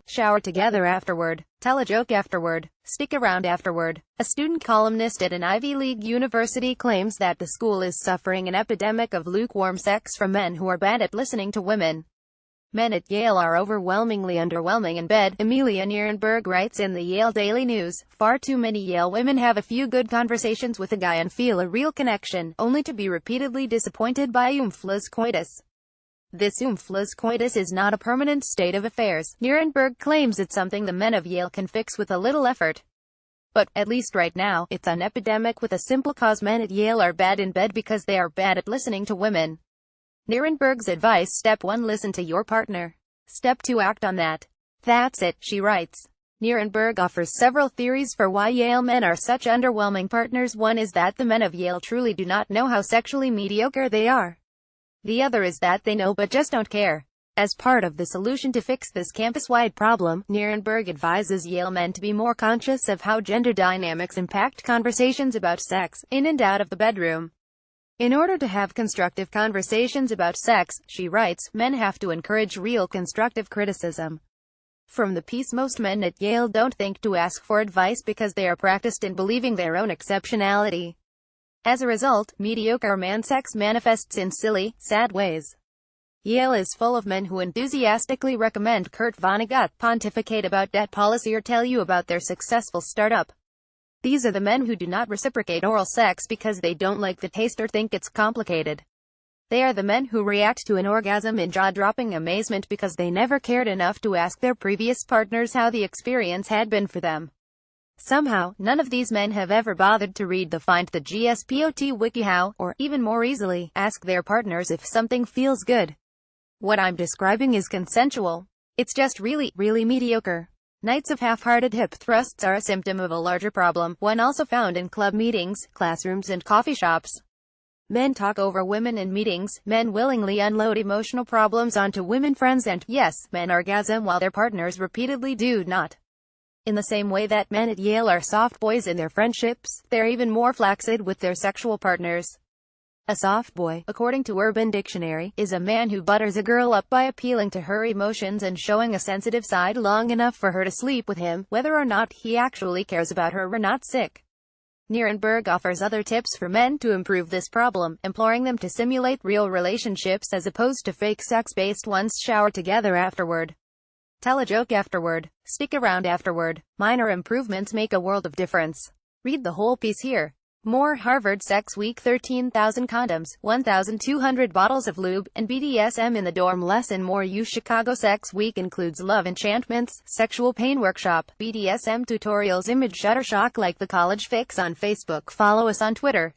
shower together afterward, tell a joke afterward, stick around afterward. A student columnist at an Ivy League university claims that the school is suffering an epidemic of lukewarm sex from men who are bad at listening to women. Men at Yale are overwhelmingly underwhelming in bed, Amelia Nierenberg writes in the Yale Daily News. Far too many Yale women have a few good conversations with a guy and feel a real connection, only to be repeatedly disappointed by oomphless coitus. This oomphless coitus is not a permanent state of affairs. Nierenberg claims it's something the men of Yale can fix with a little effort. But, at least right now, it's an epidemic with a simple cause. Men at Yale are bad in bed because they are bad at listening to women. Nierenberg's advice: Step 1, listen to your partner. Step 2, act on that. That's it, she writes. Nierenberg offers several theories for why Yale men are such underwhelming partners. One is that the men of Yale truly do not know how sexually mediocre they are. The other is that they know but just don't care. As part of the solution to fix this campus-wide problem, Nierenberg advises Yale men to be more conscious of how gender dynamics impact conversations about sex, in and out of the bedroom. In order to have constructive conversations about sex, she writes, men have to encourage real constructive criticism. From the piece, most men at Yale don't think to ask for advice because they are practiced in believing their own exceptionality. As a result, mediocre man sex manifests in silly, sad ways. Yale is full of men who enthusiastically recommend Kurt Vonnegut, pontificate about debt policy, or tell you about their successful startup. These are the men who do not reciprocate oral sex because they don't like the taste or think it's complicated. They are the men who react to an orgasm in jaw-dropping amazement because they never cared enough to ask their previous partners how the experience had been for them. Somehow, none of these men have ever bothered to read the Find the GSPOT WikiHow, or, even more easily, ask their partners if something feels good. What I'm describing is consensual. It's just really, really mediocre. Nights of half-hearted hip thrusts are a symptom of a larger problem, one also found in club meetings, classrooms, and coffee shops. Men talk over women in meetings, men willingly unload emotional problems onto women friends, and, yes, men orgasm while their partners repeatedly do not. In the same way that men at Yale are soft boys in their friendships, they're even more flaccid with their sexual partners. A soft boy, according to Urban Dictionary, is a man who butters a girl up by appealing to her emotions and showing a sensitive side long enough for her to sleep with him, whether or not he actually cares about her or not. Sick. Nierenberg offers other tips for men to improve this problem, imploring them to simulate real relationships as opposed to fake sex-based ones. Shower together afterward. Tell a joke afterward. Stick around afterward. Minor improvements make a world of difference. Read the whole piece here. More Harvard Sex Week: 13,000 condoms, 1,200 bottles of lube, and BDSM in the dorm. Lesson: More U Chicago Sex Week includes love enchantments, sexual pain workshop, BDSM tutorials. Image Shuttershock. Like the College Fix on Facebook. Follow us on Twitter.